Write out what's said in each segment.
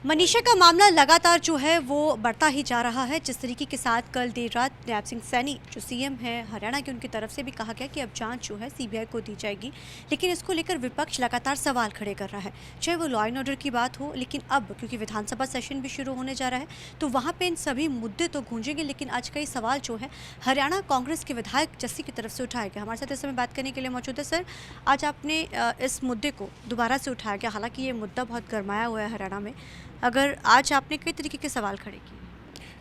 मनीषा का मामला लगातार जो है वो बढ़ता ही जा रहा है। जिस तरीके के साथ कल देर रात नैब सिंह सैनी जो सीएम है हरियाणा के, उनकी तरफ से भी कहा गया कि अब जांच जो है सीबीआई को दी जाएगी, लेकिन इसको लेकर विपक्ष लगातार सवाल खड़े कर रहा है, चाहे वो लॉ एंड ऑर्डर की बात हो। लेकिन अब क्योंकि विधानसभा सेशन भी शुरू होने जा रहा है तो वहाँ पर इन सभी मुद्दे तो गूंजेंगे, लेकिन आज कई सवाल जो है हरियाणा कांग्रेस के विधायक जस्सी की तरफ से उठाए गए। हमारे साथ इस समय बात करने के लिए मौजूद है सर। आज आपने इस मुद्दे को दोबारा से उठाया गया, हालांकि ये मुद्दा बहुत गरमाया हुआ है हरियाणा में। अगर आज आपने कई तरीके के सवाल खड़े किए।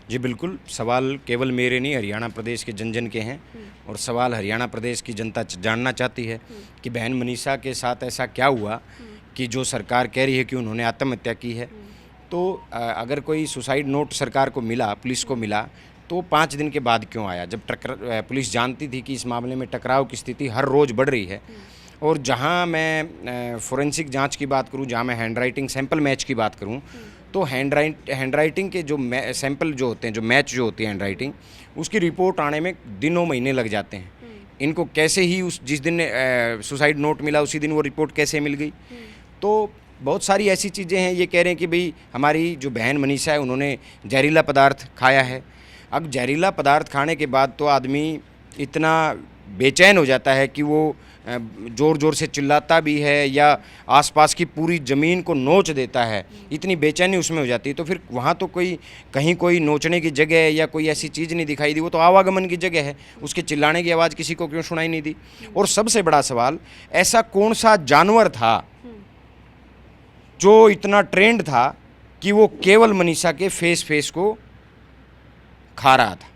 जी बिल्कुल, सवाल केवल मेरे नहीं, हरियाणा प्रदेश के जन जन के हैं। और सवाल हरियाणा प्रदेश की जनता जानना चाहती है कि बहन मनीषा के साथ ऐसा क्या हुआ कि जो सरकार कह रही है कि उन्होंने आत्महत्या की है। तो अगर कोई सुसाइड नोट सरकार को मिला, पुलिस को मिला, तो 5 दिन के बाद क्यों आया, जब पुलिस जानती थी कि इस मामले में टकराव की स्थिति हर रोज़ बढ़ रही है। और जहाँ मैं फोरेंसिक जांच की बात करूँ, जहाँ मैं हैंडराइटिंग सैंपल मैच की बात करूँ, तो हैंडराइटिंग के जो सैंपल जो होते हैं, जो मैच जो होती है हैंडराइटिंग, उसकी रिपोर्ट आने में दिनों महीने लग जाते हैं। इनको कैसे ही जिस दिन सुसाइड नोट मिला उसी दिन वो रिपोर्ट कैसे मिल गई। तो बहुत सारी ऐसी चीज़ें हैं। ये कह रहे हैं कि भाई हमारी जो बहन मनीषा है उन्होंने जहरीला पदार्थ खाया है। अब जहरीला पदार्थ खाने के बाद तो आदमी इतना बेचैन हो जाता है कि वो ज़ोर ज़ोर से चिल्लाता भी है या आसपास की पूरी ज़मीन को नोच देता है, इतनी बेचैनी उसमें हो जाती है। तो फिर वहाँ तो कहीं कोई नोचने की जगह है या कोई ऐसी चीज़ नहीं दिखाई दी, वो तो आवागमन की जगह है। उसके चिल्लाने की आवाज़ किसी को क्यों सुनाई नहीं दी। और सबसे बड़ा सवाल, ऐसा कौन सा जानवर था जो इतना ट्रेंड था कि वो केवल मनीषा के फेस को खा रहा था।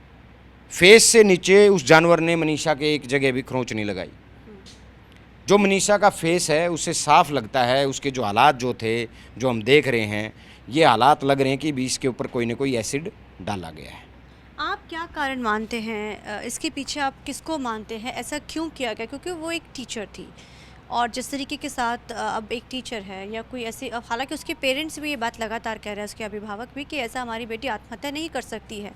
फेस से नीचे उस जानवर ने मनीषा के एक जगह भी खरोंच नहीं लगाई। जो मनीषा का फेस है उससे साफ लगता है, उसके जो हालात जो थे, जो हम देख रहे हैं, ये हालात लग रहे हैं कि भी इसके ऊपर कोई ना कोई एसिड डाला गया है। आप क्या कारण मानते हैं इसके पीछे, आप किसको मानते हैं, ऐसा क्यों किया गया? क्योंकि वो एक टीचर थी और जिस तरीके के साथ अब एक टीचर है या कोई ऐसे, अब हालांकि उसके पेरेंट्स भी ये बात लगातार कह रहे हैं, उसके अभिभावक भी, कि ऐसा हमारी बेटी आत्महत्या नहीं कर सकती है।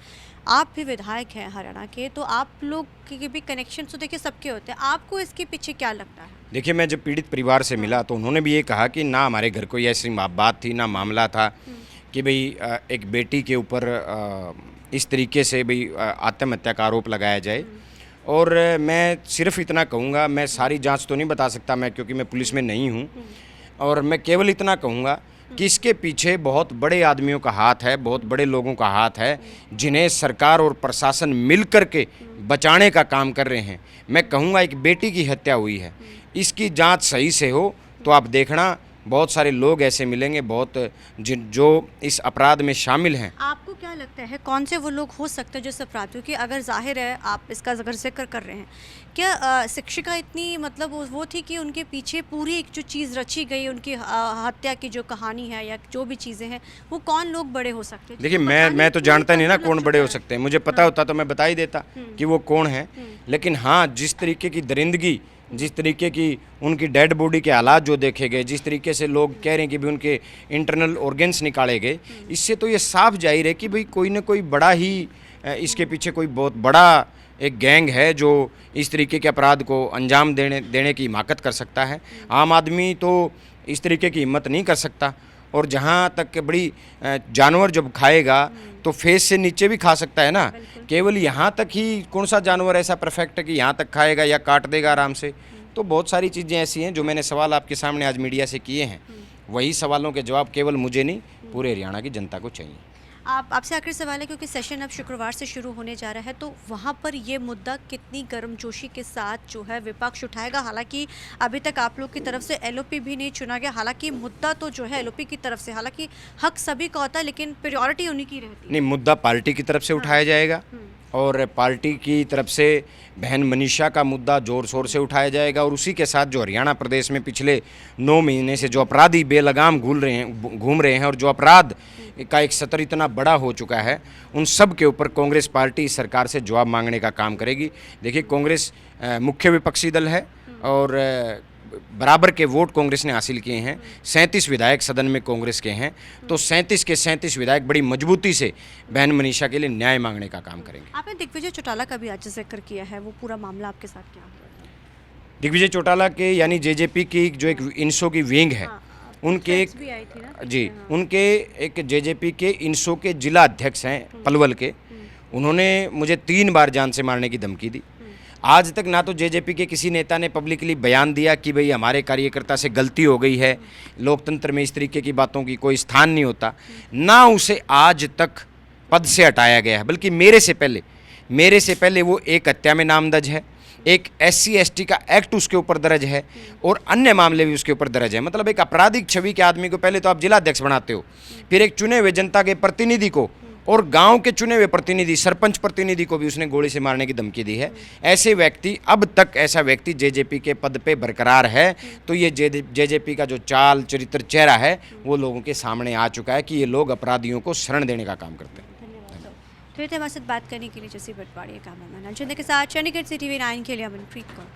आप भी विधायक हैं हरियाणा के, तो आप लोग के भी कनेक्शन तो देखिए सबके होते हैं, आपको इसके पीछे क्या लगता है? देखिए, मैं जब पीड़ित परिवार से मिला तो उन्होंने भी ये कहा कि ना हमारे घर कोई ऐसी बात थी, ना मामला था कि भाई एक बेटी के ऊपर इस तरीके से भाई आत्महत्या का आरोप लगाया जाए। और मैं सिर्फ इतना कहूँगा, मैं सारी जांच तो नहीं बता सकता मैं, क्योंकि मैं पुलिस में नहीं हूँ, और मैं केवल इतना कहूँगा कि इसके पीछे बहुत बड़े आदमियों का हाथ है, बहुत बड़े लोगों का हाथ है, जिन्हें सरकार और प्रशासन मिल कर के बचाने का काम कर रहे हैं। मैं कहूँगा एक बेटी की हत्या हुई है, इसकी जांच सही से हो तो आप देखना बहुत सारे लोग ऐसे मिलेंगे, बहुत जो इस अपराध में शामिल हैं। आपको क्या लगता है कौन से वो लोग हो सकते हैं जो इस अपराध, क्योंकि अगर जाहिर है आप इसका अगर जिक्र कर रहे हैं, क्या शिक्षिका इतनी मतलब वो थी कि उनके पीछे पूरी एक जो चीज़ रची गई, उनकी हत्या की जो कहानी है या जो भी चीज़ें हैं, वो कौन लोग बड़े हो सकते हैं? देखिए, मैं तो जानता नहीं ना कौन बड़े हो सकते हैं। मुझे पता होता तो मैं बता ही देता कि वो कौन है। लेकिन हाँ, जिस तरीके की दरिंदगी, जिस तरीके की उनकी डेड बॉडी के हालात जो देखे गए, जिस तरीके से लोग कह रहे हैं कि भी उनके इंटरनल ऑर्गन्स निकाले गए, इससे तो ये साफ जाहिर है कि भाई कोई ना कोई बड़ा ही इसके पीछे कोई बहुत बड़ा एक गैंग है जो इस तरीके के अपराध को अंजाम देने की हिमाकत कर सकता है। आम आदमी तो इस तरीके की हिम्मत नहीं कर सकता। और जहाँ तक बड़ी जानवर जब खाएगा तो फेस से नीचे भी खा सकता है ना। केवल यहाँ तक ही कौन सा जानवर ऐसा परफेक्ट है कि यहाँ तक खाएगा या काट देगा आराम से। तो बहुत सारी चीज़ें ऐसी हैं जो मैंने सवाल आपके सामने आज मीडिया से किए हैं, वही सवालों के जवाब केवल मुझे नहीं, पूरे हरियाणा की जनता को चाहिए। आपसे आखिरी सवाल है, क्योंकि सेशन अब शुक्रवार से शुरू होने जा रहा है, तो वहाँ पर ये मुद्दा कितनी गर्मजोशी के साथ जो है विपक्ष उठाएगा? हालांकि अभी तक आप लोग की तरफ से एलओपी भी नहीं चुना गया, हालांकि मुद्दा तो जो है एलओपी की तरफ से, हालांकि हक सभी का होता है लेकिन प्रायोरिटी उन्हीं की रहती है। नहीं, मुद्दा पार्टी की तरफ से उठाया जाएगा और पार्टी की तरफ से बहन मनीषा का मुद्दा ज़ोर शोर से उठाया जाएगा। और उसी के साथ जो हरियाणा प्रदेश में पिछले 9 महीने से जो अपराधी बेलगाम घूम रहे हैं और जो अपराध का एक सतर इतना बड़ा हो चुका है, उन सब के ऊपर कांग्रेस पार्टी सरकार से जवाब मांगने का काम करेगी। देखिए, कांग्रेस मुख्य विपक्षी दल है और बराबर के वोट कांग्रेस ने हासिल किए हैं। 37 विधायक सदन में कांग्रेस के हैं, तो 37 के 37 विधायक बड़ी मजबूती से बहन मनीषा के लिए न्याय मांगने का काम करेंगे। आपने दिग्विजय चौटाला का भी आज जिक्र किया है, वो पूरा मामला आपके साथ क्या हुआ? दिग्विजय चौटाला के यानी जेजेपी की जो एक इनसो की विंग है, उनके एक भी आई थी ना जी उनके एक जेजेपी के इनसो के जिला अध्यक्ष हैं पलवल के, उन्होंने मुझे 3 बार जान से मारने की धमकी दी। आज तक ना तो जेजेपी के किसी नेता ने पब्लिकली बयान दिया कि भाई हमारे कार्यकर्ता से गलती हो गई है, लोकतंत्र में इस तरीके की बातों की कोई स्थान नहीं होता, ना उसे आज तक पद से हटाया गया है। बल्कि मेरे से पहले वो एक हत्या में नामदर्ज है, एक SC/ST का एक्ट उसके ऊपर दर्ज है और अन्य मामले भी उसके ऊपर दर्ज है। मतलब एक आपराधिक छवि के आदमी को पहले तो आप जिला अध्यक्ष बनाते हो, फिर एक चुने हुए जनता के प्रतिनिधि को और गांव के चुने हुए प्रतिनिधि, सरपंच प्रतिनिधि को भी उसने गोली से मारने की धमकी दी है। ऐसे व्यक्ति, अब तक ऐसा व्यक्ति जेजेपी के पद पे बरकरार है, तो ये जेजेपी का जो चाल चरित्र चेहरा है वो लोगों के सामने आ चुका है कि ये लोग अपराधियों को शरण देने का काम करते हैं। तो हमारे साथ बात करने के लिए जैसे बटवाड़िया कैमरामैन अंजन के साथ चंडीगढ़ से TV9 के लिए अमनप्रीत कौर।